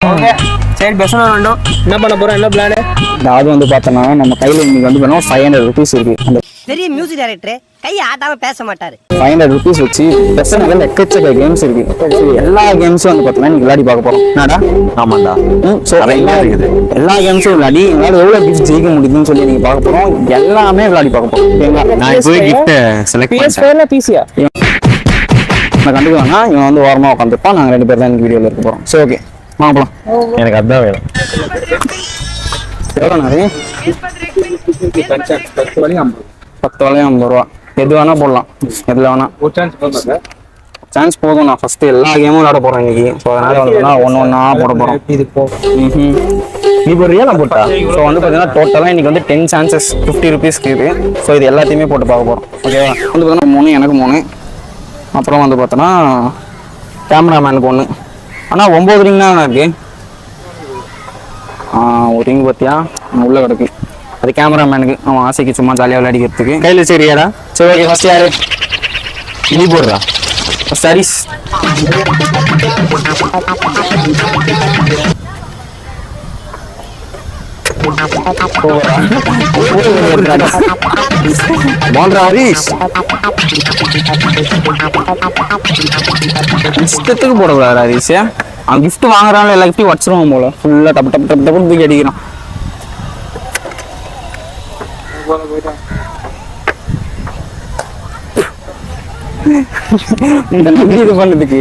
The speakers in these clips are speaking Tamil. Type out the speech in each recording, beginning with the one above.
ஓகே சரி பெசன் ரெண்டும் என்ன பண்ண போறோம் என்ன பிளான் அதாவது வந்து பார்த்தோன்னா நம்ம கையில் இன்னைக்கு வந்து பார்த்தோம்னா 500 rupees இருக்கு. அந்த பெரிய மியூசிக் டைரக்டர் கையை ஆட்டாம பேச மாட்டாரு. 500 rupees வச்சு பெசன்ல எக்கச்சக்க கேம்ஸ் இருக்கு. எல்லா கேம்ஸும் வந்து பார்த்தோம்னா நீங்க விளையாடி பார்க்க போறோம். என்னடா? ஆமாண்டா. ஸோ எல்லா கேம்ஸும் விளையாடி எங்களால் எவ்வளோ கிஃப்ட் ஜெயிக்க முடியுதுன்னு சொல்லி நீங்க பார்க்க போறோம். எல்லாமே விளையாடி பார்க்க போறோம். ஓகேங்களா? நான் இப்போ கிஃப்ட் செலக்ட் பண்ணிட்டேன். பிசியா நான் கண்டுக்குவானா இவன் வந்து ஓரமாக உட்காந்துருப்பான். நாங்கள் 2 பேர் தான் இந்த வீடியோவில் இருக்க போறோம். சரி ஓகே வாங்க போகலாம். எனக்கு அதான் வேணும். எவ்வளோ நிறைய 10 வளையம் 50 ரூபா. எது வேணா போடலாம், எதுல வேணா ஒரு சான்ஸ் சான்ஸ் போதும். நான் ஃபர்ஸ்ட் எல்லா கேமும் விளையாட போறேன் இன்னைக்கு. ஸோ அதனால வந்து ஒன்று ஒன்றா போட போறோம். இது போ நீ போடுறியா நான் போட்டா? ஸோ வந்து பார்த்தீங்கன்னா டோட்டலாக இன்னைக்கு வந்து 10 சான்சஸ் 50 rupeesக்கு இது. ஸோ இது எல்லாத்தையுமே போட்டு பார்க்க போறோம். ஓகேவா? வந்து பார்த்தீங்கன்னா 3 எனக்கு 3 அப்புறம் வந்து பார்த்தோன்னா கேமராமேனுக்கு 1. ஆனால் 9 ரிங் தான் இருக்கு. ஒரு ரிங் பார்த்தியா உள்ள கிடக்கு. அது கேமராமேனுக்கு அவன் ஆசைக்கு சும்மா ஜாலியாக விளையாடிக்கிறதுக்கு. கையில் சரியாடா? சரி ஓகே ஃபர்ஸ்ட் யாரு? நீ போடுறா. ஃபர்ஸ்ட் ஹரிஸ். போன்றா ஹரிஷ். இஷ்டத்துக்கு போடக்கூடாது ஹரிஸ். அவன் கிஃப்ட் வாங்குறான் எல்லா கிஃப்ட்டையும் வச்சிருவான் போல. ஃபுல்லாக டப்பு டப்பு டப்பு டப்பு தூக்கி அடிக்கிறான். இது பண்ணதுக்கு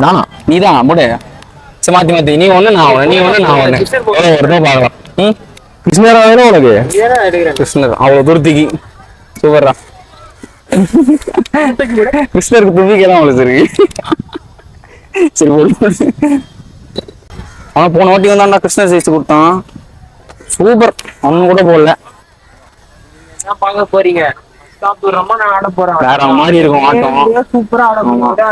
நானா? நீதான் போடு. சரி மாத்தி மாத்தி நீ ஒண்ணு நான் ஒண்ணு, நீ ஒண்ணு நான் ஒண்ணு. ஒரு ரூபா பார்க்கலாம். கிருஷ்ணரா வேணும் உனக்கு? கிருஷ்ணர் அவ்வளவு தூரத்துக்கு சூப்பர்ரா. கிருஷ்ணருக்கு தும்பிக்கலாம் அவ்வளவு சரி. சரி அவன் போன வாட்டி வந்தான்டா கிருஷ்ணர் ஜெயிச்சு கொடுத்தான். சூப்பர். அவனு கூட போடல. பார்க்க போறீங்க சாப்பிடுறோமா நான் ஆட போறேன். வேற மாதிரி இருக்கும் ஆட்டம். சூப்பரா ஆட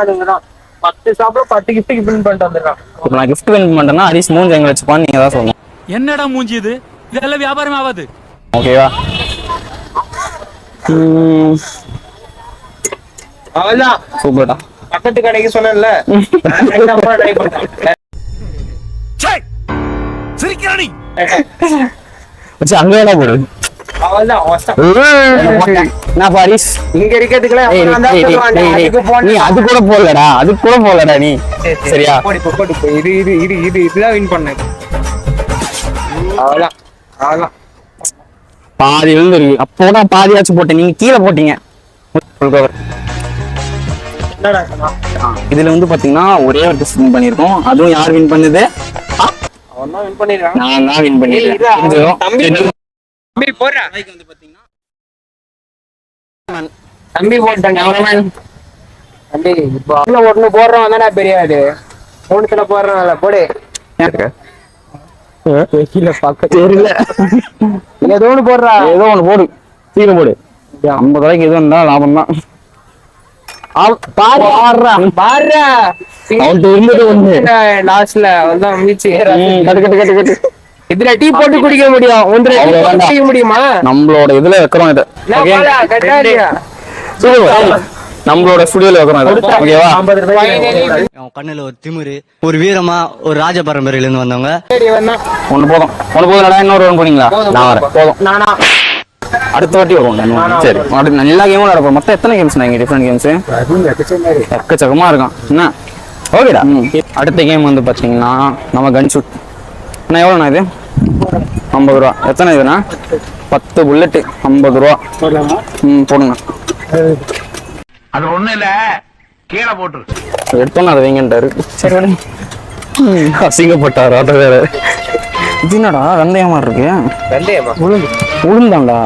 அதுங்கதான் 10 சாப்பிட 10 கிஃப்ட் வின் பண்ணிட்டு வந்துருக்கான். இப்போ நான் கிஃப்ட் வின் பண்ணிட்டேன்னா ஹரிஸ் மூஞ்சி எங்க வச்சுப்பான்னு நீங்க தான் சொல்லணும். என்னடா மூஞ்சி இது? இதெல்லாம் வியாபாரம் ஆகாது. ஓகேவா? அவள்தான் சூப்பர்டா. பக்கத்து கடைக்கு சொன்னேன்ல. சிரிக்கிறானி. வச்சு அங்க வேணா போடு. நான் ஹரிஸ் இங்க இருக்கிறதுக்குள்ள நீ அது கூட போடலடா, அது கூட போடலடா நீ. சரியா? இதுதான் வின் பண்ணேன். அவ்வளவுதான் அவ்வளவுதான் பாதி விழுந்துருக்கு. அப்போ நான் பாதியாச்சும் போட்டேன். நீங்க கீழே போட்டீங்க. இதுல வந்து பாத்தீங்கன்னா ஒரே ஒரு டெஸ்ட் வின் பண்ணிருக்கோம். அதுவும் யார் வின் பண்ணுது? அவன் தான் வின் பண்ணிருக்கான். நான் தான் வின் பண்ணிருக்கேன். தம்பி போடுறா. தம்பி போட்டேன் கேமராமேன். தம்பி இப்போ ஒண்ணு போடுறோம் தானே பெரியாது. 3 போடுறோம்ல போடு. கீழே பார்க்க தெரியல. ஏதோ ஒண்ணு போடுறா. ஏதோ ஒண்ணு போடு. சீக்கிரம் போடு. 50 ரூபாய்க்கு எதுவும் இருந்தா லாபம் தான். லாஸ்ட்ல அதான் மீச்சு கட்டு கட்டு இதுல டீ போட்டு குடிக்க முடியும். 1 குடிக்க முடியுமா? நம்மளோட இதுல வைக்கிறோம் இதை. நம்மளோட ஸ்டுடியோல வைக்கிறோம் இதை. ஓகேவா? கண்ணுல ஒரு திமிரு, ஒரு வீரமா, ஒரு ராஜ பரம்பரையில இருந்து வந்தவங்க. ஒண்ணு போதும்டா. இன்னொரு ஒன்று போனீங்களா? நான் வரேன். போதும். நானா அடுத்த வாட்டி வருவோம். சரி எல்லா கேமும் விளையாடுறோம். மொத்தம் எத்தனை கேம்ஸ் இங்க? டிஃப்ரெண்ட் கேம்ஸ் எக்கச்சக்கமா இருக்கும். என்ன ஓகேடா. அடுத்த கேம் வந்து பாத்தீங்கன்னா நம்ம கன் ஷூட். அண்ணா எவ்வளோண்ணா இது? 50 ரூபா. எத்தனை இதுண்ணா? 10 புல்லெட்டு 50 ரூபா. போடுங்க. அது ஒண்ணு இல்ல, கீழே போட்டு எடுத்தோன்னு அதை வைங்கன்ட்டாரு. சரி அசிங்கப்பட்டாரு. அதை வேற இது என்னடா வெந்தயமா இருக்கு? உளுந்தாண்டா.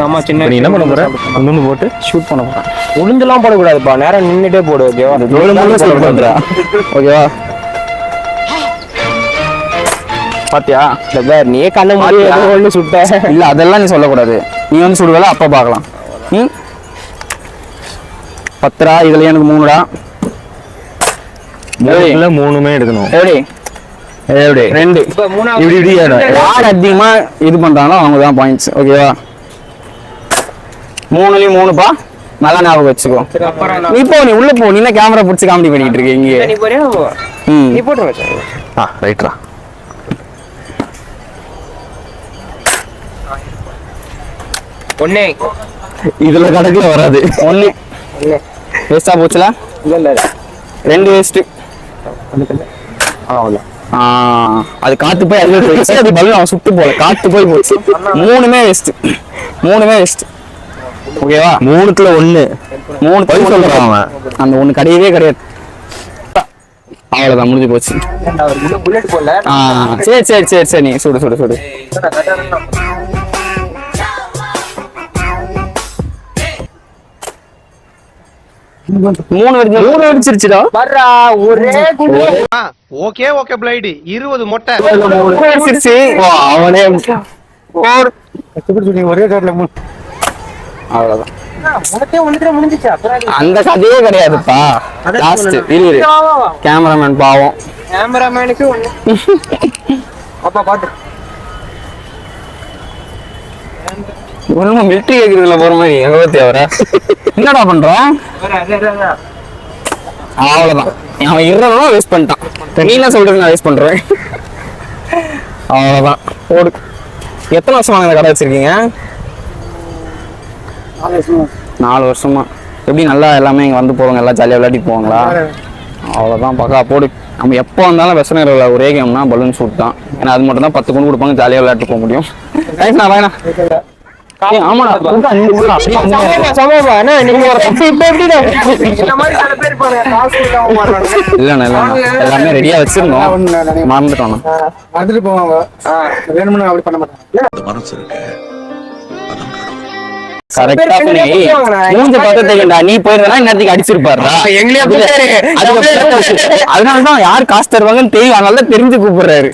அம்மா சின்ன நீ என்ன பண்ண போற? ஒண்ணு போட்டு ஷூட் பண்ண போறேன். உளுந்துலாம் போடக்கூடாதுப்பா. நேரம் நின்னுட்டே போடு. ஓகேவா? ஓகேவா? பாத்தியா? நீ கண்ண முடியும் சுட்ட இல்ல அதெல்லாம் நீ சொல்லக்கூடாது. நீ வந்து சுடுவேல அப்ப பாக்கலாம். 10 ரூபா. இதுல எனக்கு 3 ரூபா. 3மே எடுக்கணும். எப்படி? 2 இப்படி யார் அதிகமா இது பண்றாங்களோ அவங்க தான் பாயிண்ட்ஸ். ஓகேவா? 3லயும் 3பா. நல்லா ஞாபகம் வச்சுக்கோ. நீ போ, நீ உள்ள போ. நீ என்ன கேமரா பிடிச்சி காமெடி பண்ணிட்டு இருக்க இங்க? ம். நீ போட்டு வச்ச ரைட்ரா. ஒண்ணே இதுல கணக்குல வராது. ஒண்ணு வேஸ்டா போச்சுல. இல்ல 2 வேஸ்ட். அது காத்து போய் அது போயிடுச்சு. அது பலூன் அவன் சுட்டு போல காத்து போய் போச்சு. 3மே வேஸ்ட். 3மே வேஸ்ட். ஓகேவா? 3த்துல 1 3 போய் சொல்றான் அவன். அந்த 1 கிடையவே கிடையாது. அவ்வளவுதான் முடிஞ்சு போச்சு. புல்லட் போடல. சரி சரி சரி சரி நீ சுடு சுடு சுடு. 3 வெடிச்சிருச்சுடா. வர்றா ஒரே குண்டு. ஓகே ஓகே பிளைடு 20 மொட்டை வெடிச்சிருச்சு. அவனே ஒரே கார்ல அவ்வளவுதான். உனக்கே ஒண்ணுல முடிஞ்சிச்சு. அப்புறம் அந்த கதையே கிடையாதுப்பா. லாஸ்ட் இரு கேமராமேன் பாவம். கேமராமேனுக்கு ஒண்ணு. அப்பா பாத்து ஒண்ணுமா மிலிட்டரி கேக்குறதுல போற மாதிரி எங்க பத்தி அவர என்னடா பண்றான்? அவ்வளவுதான். அவன் இருறதும் வேஸ்ட் பண்ணிட்டான். நீ என்ன சொல்றது? நான் வேஸ்ட் பண்றேன். அவ்வளவுதான். போடு. எத்தனை வருஷமா இந்த கடை வச்சிருக்கீங்க? 4 வருஷமா. எப்படி நல்லா எல்லாமே இங்க வந்து போவாங்க, எல்லாம் ஜாலியா விளையாடி போவாங்களா? அவ்வளவுதான் பக்கா போடு. நம்ம எப்போ வந்தாலும் வெசனர் ஒரே கேம்னா பலூன் ஷூட் தான். ஏன்னா அது மட்டும் தான் 10 கொண்டு கொடுப்பாங்க, ஜாலியா விளையாட்டு போக முடியும். வாய்னா ஆமாடா எல்லாமே ரெடியா வச்சிருந்தோம், மறந்துட்டோம். வந்துட்டு போவாங்க. வேணும்னு அப்படி பண்ண மாட்டாங்க. மனசு இருக்கு கரெக்டா மூஞ்ச பக்கத்துக்குடா நீ போயிருந்தா இன்னத்துக்கு அடிச்சிருப்பாருடா. அதனாலதான் யார் காசு தருவாங்கன்னு தெரியும், அதனாலதான் தெரிஞ்சு கூப்பிடுறாரு.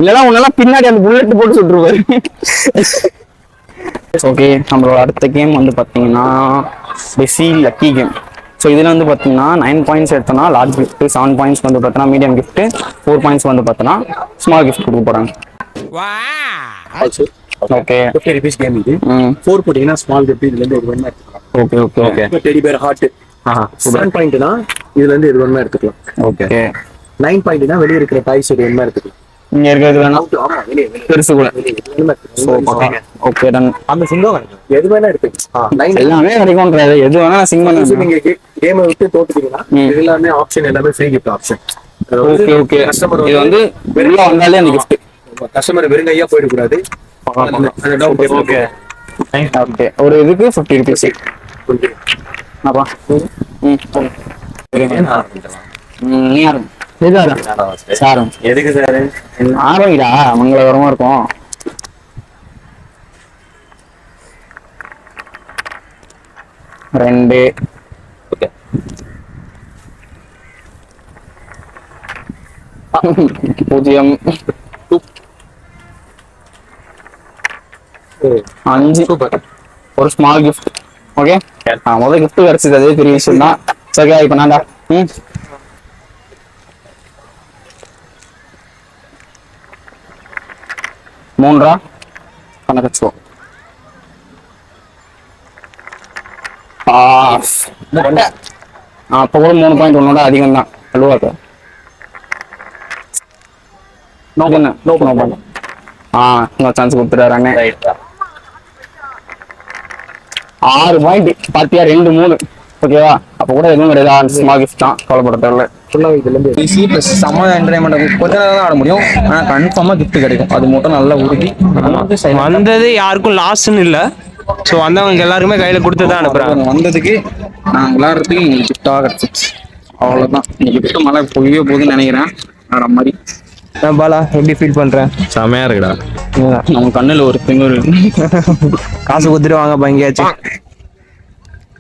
இல்லன்னா உன்னெல்லாம் பின்னாடி அந்த புல்லட் போட்டு சுட்டுருவாரு. ஓகே, நம்மளோட அடுத்த கேம் வந்து பாத்தீங்கன்னா பெசி லக்கி கேம். ஸோ இதில் வந்து பார்த்தீங்கன்னா 9 பாயிண்ட்ஸ் எடுத்தோம்னா லார்ஜ் கிஃப்ட், 7 பாயிண்ட்ஸ் வந்து பார்த்தோன்னா மீடியம் கிஃப்ட், 4 பாயிண்ட்ஸ் வந்து பார்த்தோன்னா ஸ்மால் கிஃப்ட் கொடுக்க போறாங்க. ஓகே, 50 rupees கேம் இது. 4 போட்டீங்கன்னா ஸ்மால் கிஃப்ட் இதுல இருந்து ஒரு ஒண்ணா எடுத்துக்கலாம். Okay okay okay. Teddy bear heart. 7 பாயிண்ட்னா இதுல இருந்து இது ஒண்ணா எடுத்துக்கலாம். ஓகே. 9 பாயிண்ட்னா வெளிய இருக்கிற டாய்ஸ் இது ஒண்ணா எடுத்துக்கலாம். இங்க இருக்கிறது வேணா ஆமா, வெளிய பெருசு கூட. Okay done. அந்த சிங்கம் எது வேணா எடுத்துக்கலாம். 9 எல்லாமே கிடைக்கும்ன்றாரு, எது வேணா நான் சிங் பண்ணுவேன். நீங்க கேமை விட்டு தோத்துட்டீங்கன்னா இது எல்லாமே ஆப்ஷன், எல்லாமே free gift option. Okay okay. இது வந்து வெளில வந்தாலே அந்த கிஃப்ட். கஸ்டமர் வெறுங்கையா போயிட கூடாது. Okay okay. ஒரு இதுக்கு 50 rupees. அப்பா நீ யாரும் சாரும் எதுக்கு சார் ஆரம்பிடா, மங்களகரமா இருக்கும். ரெண்டு பூஜ்ஜியம் 5 ஒரு ஸ்மால் கிஃப்ட். ஓகே, முதல் கிஃப்ட் கிடைச்சது, அதே பெரிய விஷயம் தான். சரியா, இப்ப நான்டா மூன்றா கணக்கு வச்சுக்கோ. அப்ப கூட 3 பாயிண்ட் ஒன்னோட அதிகம் தான். அழுவாக்க இன்னொரு சான்ஸ் கொடுத்துட்டாரு. 6 பாயிண்ட் பாத்தியா, 2 3. ஓகேவா, அப்ப கூட எதுவும் கிடையாது, ஸ்மால் கிஃப்ட் தான், கவலைப்பட தேவையில்ல. ஈஸி ப்ளஸ் செம்ம என்டர்டைன்மெண்ட். கொஞ்ச நேரம் தான் ஆட முடியும், ஆனா கன்ஃபார்மா கிஃப்ட் கிடைக்கும். அது மட்டும் நல்லா உறுதி. வந்தது யாருக்கும் லாஸ்ன்னு இல்ல. ஸோ வந்தவங்க எல்லாருமே கையில கொடுத்து தான் அனுப்புறாங்க. வந்ததுக்கு நான் விளையாடுறதுக்கு எங்களுக்கு கிஃப்டாக கிடைச்சிச்சு. அவ்வளவுதான். இன்னைக்கு கிஃப்ட் மழை பொழிவே போகுதுன்னு நினைக்கிறேன். வேற மாதிரி பாலா எப்படி ஃபீல் பண்றேன்? செமையா இருக்குடா. நம்ம கண்ணுல ஒரு திமிரு. காசு கொடுத்துட்டு வாங்கப்பா எங்கேயாச்சும்.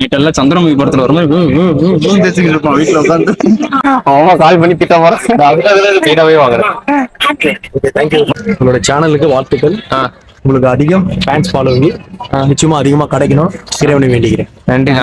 வீட்டெல்லாம் சந்திரமுகி படத்துல வர மாதிரி தேய்ச்சிக்கிட்டு இருப்பான் வீட்டுல உட்காந்து. அவன் கால் பண்ணி திட்ட போறாவே வாங்குறேன். தேங்க்யூ. உங்களோட சேனலுக்கு வாழ்த்துக்கள். உங்களுக்கு அதிகம் ஃபேன்ஸ் ஃபாலோவிங் நிச்சயமா அதிகமா கிடைக்கணும், இறைவனை வேண்டிக்கிறேன். நன்றி.